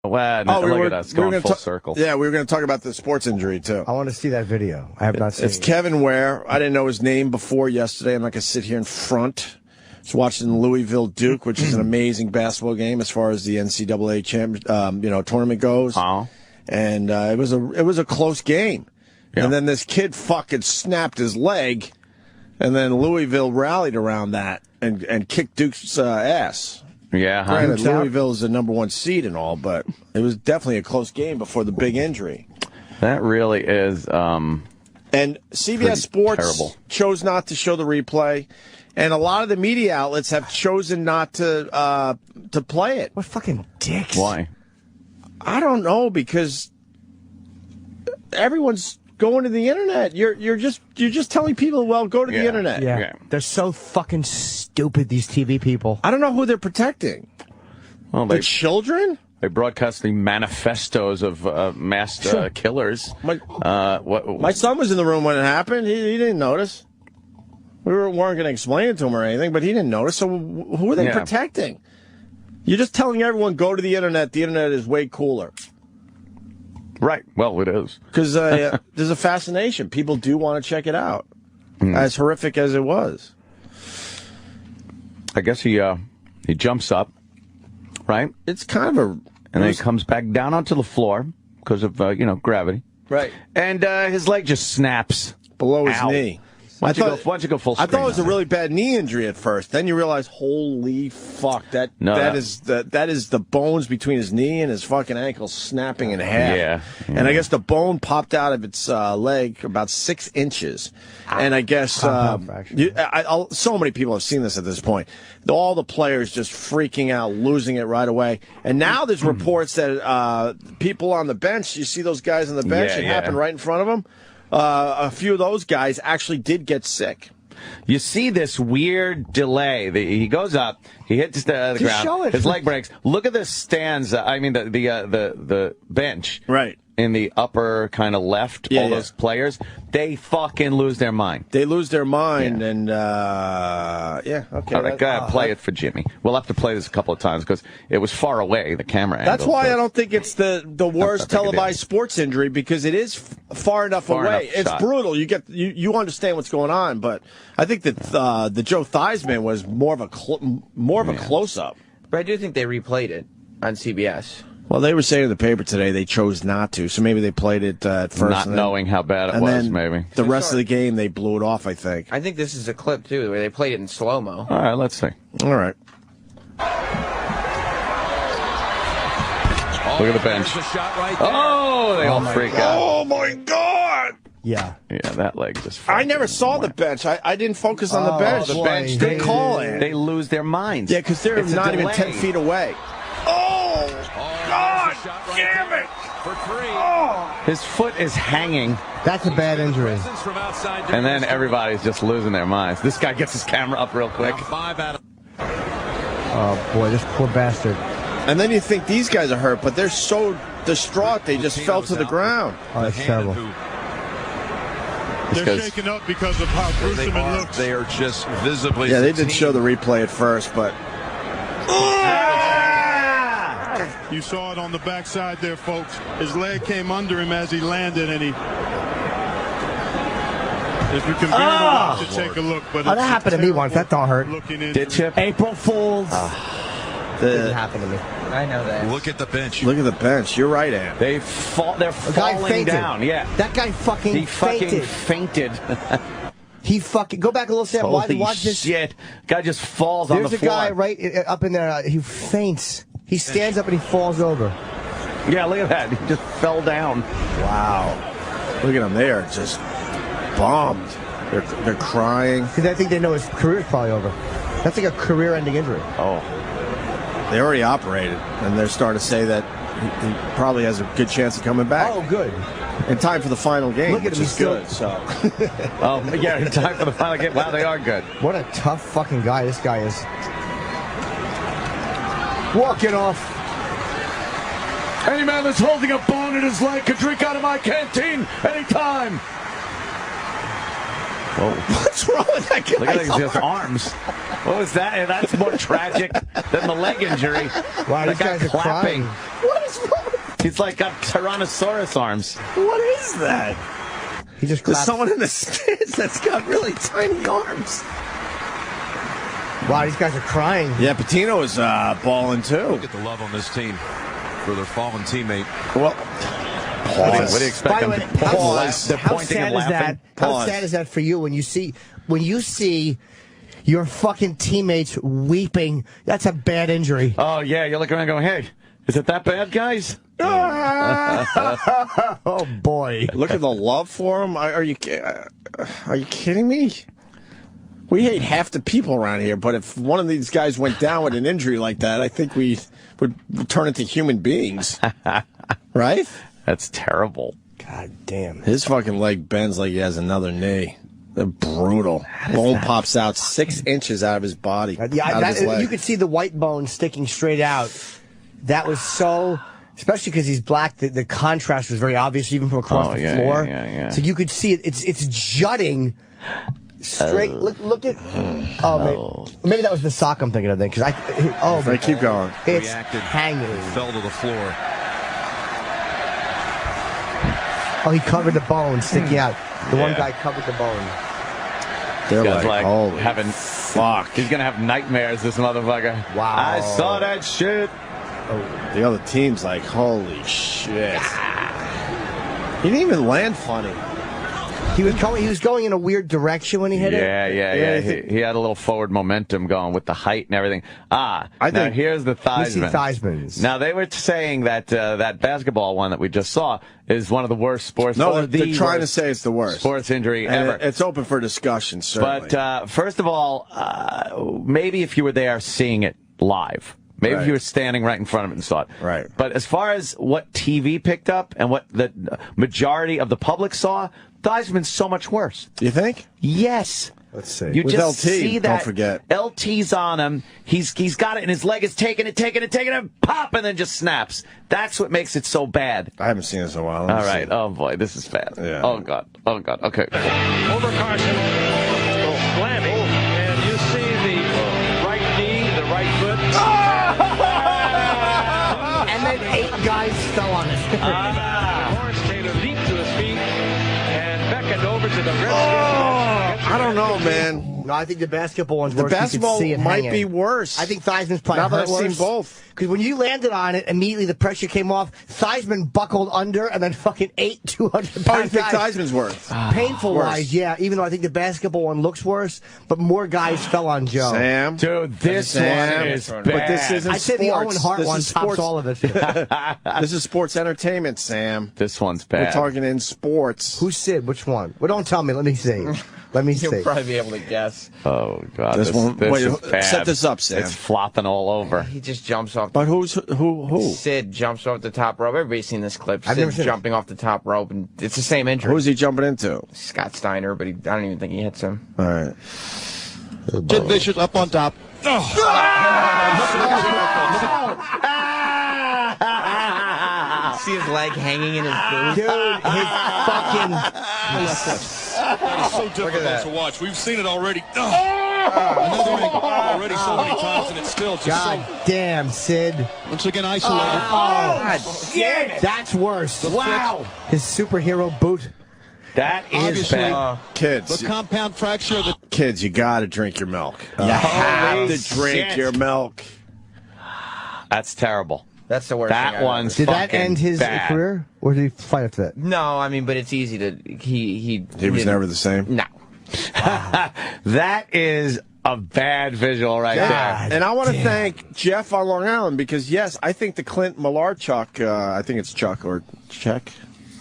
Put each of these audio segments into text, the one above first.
Well, look at us going full circle. Yeah, we were going to talk about the sports injury, too. I want to see that video. I have not seen it. It's Kevin Ware. I didn't know his name before yesterday. I'm not going to sit here in front. I was watching Louisville Duke, which is an amazing basketball game as far as the NCAA tournament goes. And it was a close game. Yeah. And then this kid fucking snapped his leg, and then Louisville rallied around that and kicked Duke's ass. Yeah, granted, Louisville is the #1 seed and all, but it was definitely a close game before the big injury. That really is. And CBS Sports chose not to show the replay, and a lot of the media outlets have chosen not to play it. What fucking dicks? Why? I don't know, because everyone's going to the internet. You're just telling people, well, go to the internet. Yeah. They're so fucking stupid, these TV people. I don't know who they're protecting. Well, the children? They broadcast the manifestos of mass killers. My son was in the room when it happened. He didn't notice. We weren't going to explain it to him or anything, but he didn't notice. So who are they protecting? You're just telling everyone, go to the internet. The internet is way cooler. Right. Well, it is. Because there's a fascination. People do want to check it out, as horrific as it was. I guess he jumps up, right? It's kind of and then he comes back down onto the floor because of gravity. Right. And his leg just snaps below his knee. Why don't you go full screen? I thought it was a really bad knee injury at first. Then you realize, holy fuck, that is the bones between his knee and his fucking ankle snapping in half. Yeah. And I guess the bone popped out of its leg about 6 inches. And I guess so many people have seen this at this point. All the players just freaking out, losing it right away. And now there's reports that people on the bench, you see those guys on the bench, it happened right in front of them. A few of those guys actually did get sick. You see this weird delay. He goes up, he hits the ground, his leg breaks. Look at the stands. The bench. Right. In the upper kind of left, those players, they fucking lose their mind. They lose their mind, and okay. All right, go ahead, play it for Jimmy. We'll have to play this a couple of times because it was far away, the camera angle. That's why I don't think it's the worst televised sports injury, because it is far enough away. It's brutal. You understand what's going on, but I think that the Joe Theismann was more of a close up. But I do think they replayed it on CBS. Well, they were saying in the paper today they chose not to, so maybe they played it at first. Not knowing how bad it was, maybe. The rest of the game, they blew it off, I think. I think this is a clip, too, where they played it in slow-mo. All right, let's see. All right. Look at the bench. Oh, they all freak out. Oh, my God! Yeah. Yeah, that leg just... I never saw the bench. I didn't focus on the bench. The bench, they call it. They lose their minds. Yeah, because they're not even 10 feet away. Oh, God damn it! Oh. His foot is hanging. That's a bad injury. And then everybody's just losing their minds. This guy gets his camera up real quick. Oh, boy, this poor bastard. And then you think these guys are hurt, but they're so distraught they just fell to the ground. Oh, that's terrible. They're shaken up because of how gruesome it looks. They are just visibly... Yeah, they did show the replay at first, but... You saw it on the backside there, folks. His leg came under him as he landed, and if you can bear to watch it, take a look. But that happened to me once. That don't hurt. Did you? April Fools. Didn't happen to me. I know that. Look at the bench. Look at the bench. You're right, Ann. They're falling down. Yeah. That guy fucking fainted. He fucking... Go back a little step. Watch this. Shit. Guy just falls on the floor. There's a guy right up in there. He faints. He stands up and he falls over. Yeah, look at that. He just fell down. Wow. Look at them. They are just bombed. They're crying. Because I think they know his career's probably over. That's like a career-ending injury. Oh. They already operated, and they're starting to say that he probably has a good chance of coming back. Oh, good. In time for the final game, Look at which him, is good. So. Oh, yeah, in time for the final game. Wow, they are good. What a tough fucking guy this guy is. Walking off. Any man that's holding a bone in his leg can drink out of my canteen anytime. Whoa. What's wrong with that guy? Look at his arms. What was that? That's more tragic than the leg injury. Wow, these guys are clapping. What is wrong? He's like got Tyrannosaurus arms. What is that? He just There's clapped. someone in the stands that's got really tiny arms. Wow, these guys are crying. Yeah, Patino is balling too. Look at the love on this team for their fallen teammate. Well, What do you expect By the them way, to pause? They're how pointing and sad is laughing. that? How sad is that for you when you see your fucking teammates weeping? That's a bad injury. Oh, yeah, you're looking around going, hey, is it that bad, guys? Oh boy! look at the love for him. Are you kidding me? We hate half the people around here, but if one of these guys went down with an injury like that, I think we would turn into human beings. Right? That's terrible. God damn. His fucking leg bends like he has another knee. They're brutal. Bone pops out 6 inches out of his body. Out of his leg. You could see the white bone sticking straight out. That was so, especially because he's black. The contrast was very obvious, even from across the floor. Yeah. So you could see it. It's jutting straight. Look at. Oh, maybe that was the sock I'm thinking of then. Because Right, keep going. It's Reacted, hanging. fell to the floor. Oh, he covered the bone sticking out. The one guy covered the bone. They're like holy having fuck. He's gonna have nightmares, this motherfucker. Wow. I saw that shit. The other team's like, holy shit. He didn't even land funny. He was going in a weird direction when he hit it. Yeah. He had a little forward momentum going with the height and everything. Now here's the Theismann. Theismanns. Now, they were saying that that basketball one that we just saw is one of the worst sports. No, they're trying to say it's the worst sports injury and ever. It's open for discussion, certainly. But first of all, maybe if you were there seeing it live. Maybe if you were standing right in front of it and saw it. Right. But as far as what TV picked up and what the majority of the public saw, Theismann's so much worse. You think? Yes. Let's see. You With just LT, see that don't forget. LT's on him. He's got it, and his leg is taking it, pop, and then just snaps. That's what makes it so bad. I haven't seen this in a while. All right. Oh boy, this is bad. Yeah. Oh god. Okay. Over Carson. Slamming. And you see the right knee, the right foot. And then 8 guys fell on it. Horace Taylor leaped to his feet and beckoned over to the Redskins. I don't know, man. No, I think the basketball one's The worse. You could basketball see it might hanging. be worse. I think Theismann's probably Now that I've worse. seen both. Because when you landed on it, immediately the pressure came off. Theismann buckled under and then fucking ate 200 Oh, you pounds. think Theismann's worse? Painful Worse. wise, yeah. Even though I think the basketball one looks worse, but more guys fell on Joe. Sam? Dude, this Sam, one is but bad. this isn't I'd say the sports. Owen Hart This one is tops sports. all of it. This is sports entertainment, Sam. This one's We're bad. talking in sports. Who's Sid? Which one? Well, don't tell me. Let me see. Let me You'll see. probably be able to guess. Oh god, This one- wait, is bad. set this up, Sam. It's flopping all over. He just jumps off. But who? Sid jumps off the top rope. Everybody's seen this clip. I've never Sid seen it. jumping off the top rope, and it's the same injury. Who's he jumping into? Scott Steiner, but I don't even think he hits him. All right. Sid Vicious up on top. See his leg hanging in his boot. Dude, his fucking... It's so difficult to watch. We've seen it already. Another angle already so many times, and it's still just God damn, Sid. once again isolated. God damn it. That's worse. Wow. His superhero boot. That is Obviously, bad. Kids, The compound fracture. kids, you got to drink your milk. You have Holy to drink shit. your milk. That's terrible. That's the worst thing That I've one's Did that fucking end his bad. career? Or did he fight after that? No, I mean, but it's easy to. He He was didn't- never the same. No. That is a bad visual right there. And I want to thank Jeff on Long Island because, yes, I think the Clint Malarchuk, I think it's Chuck or Check.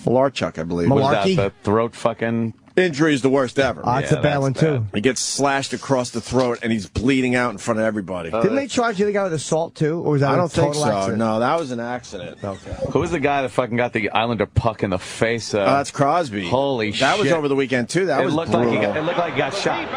Malarchuk, I believe. Was that Malarkey? the throat fucking... Injury is the worst ever. That's a bad that's one, too. bad. He gets slashed across the throat and he's bleeding out in front of everybody. Didn't they charge the other guy with assault, too? Or was that I a don't think total so. accident? No, that was an accident. Okay. Who was the guy that fucking got the Islander puck in the face? That's Crosby. Holy That was shit. over the weekend, too. That It was looked brutal. like he got shot.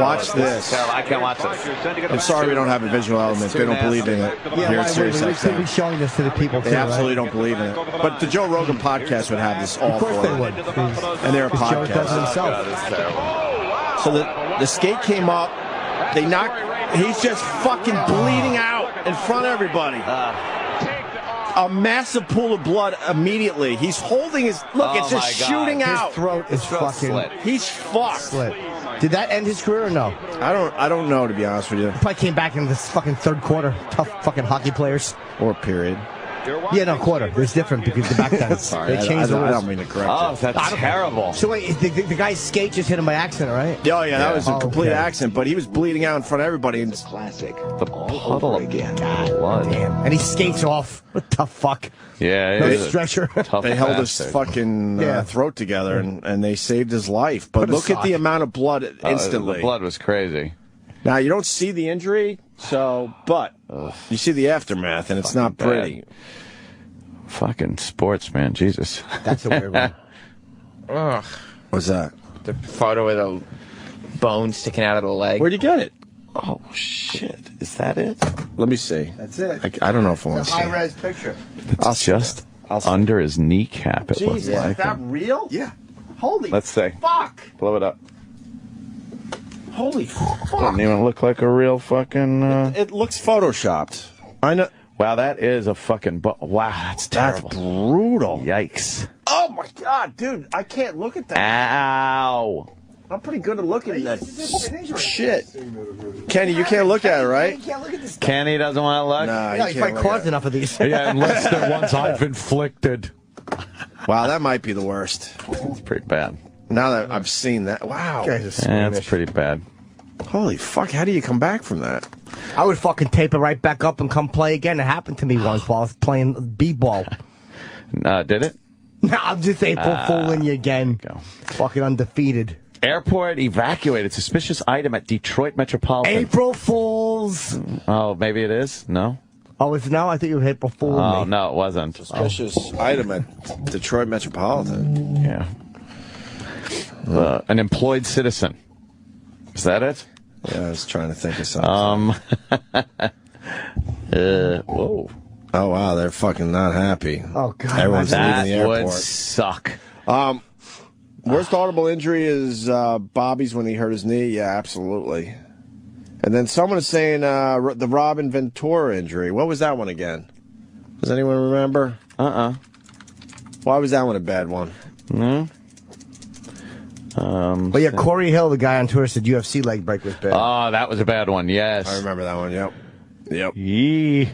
Watch this. I can't watch this. I'm sorry we don't have a visual element. They don't believe in it. Here at Sirius we should be XM. showing this to the people, too. They absolutely don't believe in it. But the Joe Rogan podcast would have this all Of course for they them. would. And they're a Joe does it podcast. himself. So the skate came up. They knocked. He's just fucking bleeding out in front of everybody. A massive pool of blood immediately. He's holding his. Look, it's just shooting out. His throat is fucking slit. He's fucked. slit. Did that end his career or no? I don't know, to be honest with you. Probably came back in this fucking third quarter. Tough fucking hockey players. Or period. Yeah, no, quarter. It's different because the back then. Sorry, They changed the I rules. don't mean to correct Oh, you. that's terrible. So wait, the guy's skate just hit him by accident, right? Oh, yeah, that was a complete okay. accident, but he was bleeding out in front of everybody. And Classic. The puddle again. Blood. Damn. And he skates off. What the fuck? Yeah, No it is a stretcher. tough they held his bastard. fucking throat together, and they saved his life. But What a look at sock. the amount of blood instantly. The blood was crazy. Now, you don't see the injury, but you see the aftermath, and it's not bad. pretty. Fucking sports, man. Jesus. That's a weird one. Ugh. What's that? The photo with a bone sticking out of the leg. Where'd you get it? Oh, shit. Is that it? Let me see. That's it. I don't know if I want to see. High-res picture. It's just under his kneecap, it looks Jesus, like. is that real? Yeah. Holy Let's see. fuck! Blow it up. Holy fuck! Doesn't even look like a real fucking... It looks photoshopped. I know. Wow, that is a fucking... Wow, that's terrible. That's brutal. Yikes. Oh my god, dude! I can't look at that. Ow. I'm pretty good at looking at that shit. Kenny, you can't look at it, right? You can't look at this. Kenny doesn't want to look? Nah, No, you you can't probably look caused at it. enough of these. Yeah, unless the ones I've inflicted. Wow, that might be the worst. It's pretty bad. Now that I've seen that, wow. Guys are Yeah, it's squeamish. pretty bad. Holy fuck! How do you come back from that? I would fucking tape it right back up and come play again. It happened to me once while I was playing b-ball. Did it? No, I'm just April fooling you again. Go. Fucking undefeated. Airport evacuated. Suspicious item at Detroit Metropolitan. April Fools. Oh, maybe it is? No? Oh, it's now? I thought you were April fooling Oh, me. no, it wasn't. Suspicious item at Detroit Metropolitan. Yeah. An employed citizen. Is that it? Yeah, I was trying to think of something. Whoa. Oh wow, they're fucking not happy. Oh, God. Everyone's That leaving the would airport. suck. Worst audible injury is Bobby's when he hurt his knee. Yeah, absolutely. And then someone is saying the Robin Ventura injury. What was that one again? Does anyone remember? Why was that one a bad one? But yeah, Corey Hill, the guy on Twitter, said UFC leg break was bad. Oh, that was a bad one, yes. I remember that one, yep. Yee.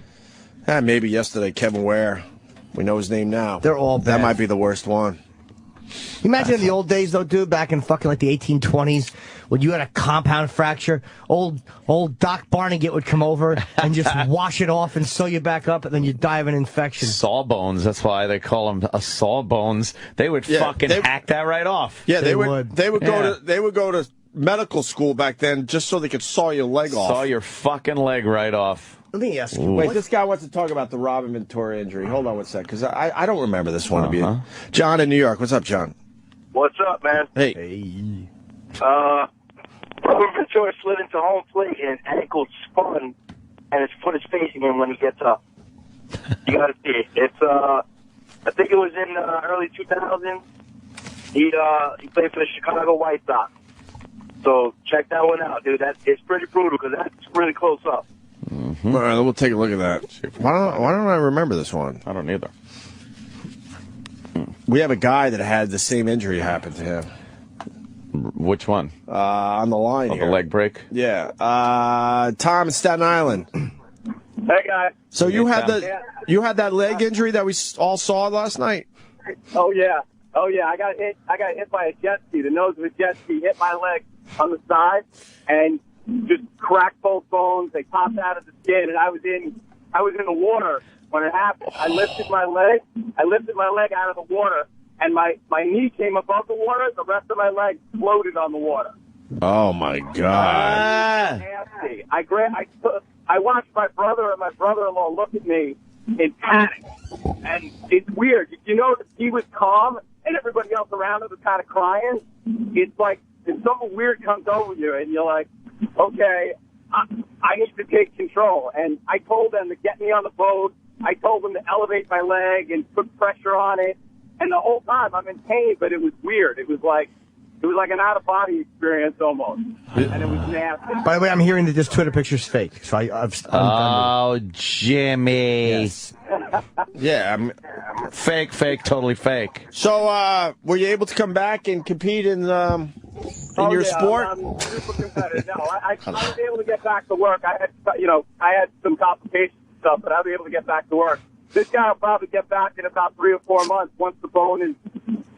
Maybe yesterday, Kevin Ware. We know his name now. They're all bad. That might be the worst one. You imagine in the old days, though, dude, back in fucking like the 1820s, when you had a compound fracture, old Doc Barnegat would come over and just wash it off and sew you back up, and then you die of an infection. Sawbones, that's why they call them a sawbones. They would fucking hack that right off. Yeah, They they would would. go to medical school back then just so they could saw your leg off. Saw your fucking leg right off. Let me ask you. Wait, this guy wants to talk about the Robin Ventura injury. Hold on one sec, because I don't remember this one to be. John in New York. What's up, John? What's up, man? Hey. Robin Ventura slid into home plate and ankle spun, and his foot is facing him when he gets up. You got to see it. It's I think it was in early 2000s. He played for the Chicago White Sox. So check that one out, dude. It's pretty brutal because that's really close up. All right, we'll take a look at that. Why don't I remember this one? I don't either. We have a guy that had the same injury happen to him. Which one? On the line The here. leg break? Yeah. Tom in Staten Island. Hey, guys. So you had Tom. you had that leg injury that we all saw last night? Oh yeah. I got hit by a jet ski. The nose of a jet ski hit my leg on the side and just cracked both bones. They popped out of the skin, and I was in the water when it happened. I lifted my leg out of the water, and my knee came above the water. The rest of my leg floated on the water. Oh my God! Nasty. I watched my brother and my brother-in-law look at me in panic, and it's weird. You know, he was calm, and everybody else around him was kind of crying. It's like and something weird comes over you, and you're like, okay, I need to take control. And I told them to get me on the boat. I told them to elevate my leg and put pressure on it. And the whole time I'm in pain, but it was weird. It was like an out-of-body experience almost. And it was nasty. By the way, I'm hearing that this Twitter picture's fake. So Oh, Jimmy. Yes. Yeah. Fake, totally fake. So, were you able to come back and compete in your sport? I'm super competitive. No, I was able to get back to work. I had some complications and stuff, but I'll be able to get back to work. This guy will probably get back in about 3 or 4 months once the bone is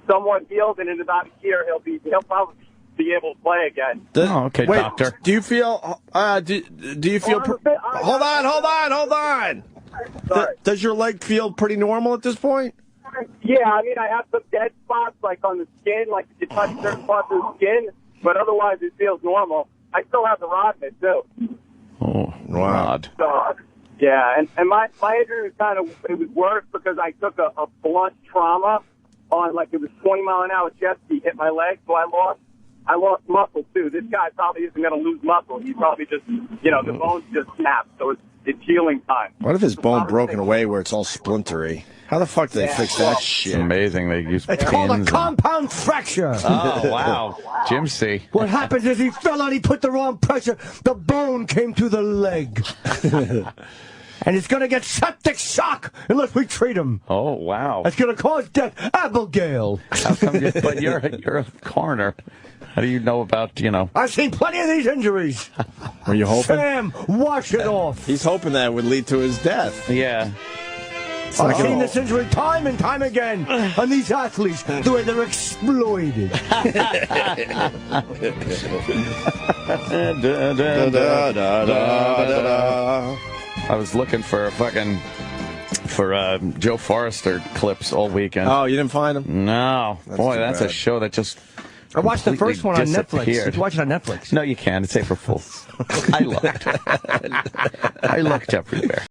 somewhat healed, and in about a year he'll probably be able to play again. Okay, wait, doctor. Do you feel? Do you feel? Hold on. Sorry. Does your leg feel pretty normal at this point? Yeah, I mean, I have some dead spots, like on the skin, like if you touch certain spots of the skin, but otherwise it feels normal. I still have the rod in it, too. Oh, rod. So, yeah, and my injury was it was worse because I took a blunt trauma on, like, it was 20 mile an hour jet ski hit my leg, so I lost muscle, too. This guy probably isn't going to lose muscle. He probably just, the bones just snapped, so it's healing time. What if his bone broken away where it's all splintery? How the fuck do they fix that shit? It's amazing. They use It's called a compound fracture. Oh, wow. Jim C. What happens is he fell and he put the wrong pressure. The bone came to the leg. And it's going to get septic shock unless we treat him. Oh, wow. That's going to cause death. Abigail. How come but you're a coroner. How do you know about, I've seen plenty of these injuries. Were you hoping? Sam, wash it off. He's hoping that would lead to his death. Yeah. I've seen this injury time and time again on these athletes, the way they're exploited. I was looking for Joe Forrester clips all weekend. Oh, you didn't find them? No. Boy, that's a show that just I watched the first one on Netflix. disappeared. Did you watch it on Netflix? No, you can't. It's April Fools. I looked. I looked everywhere.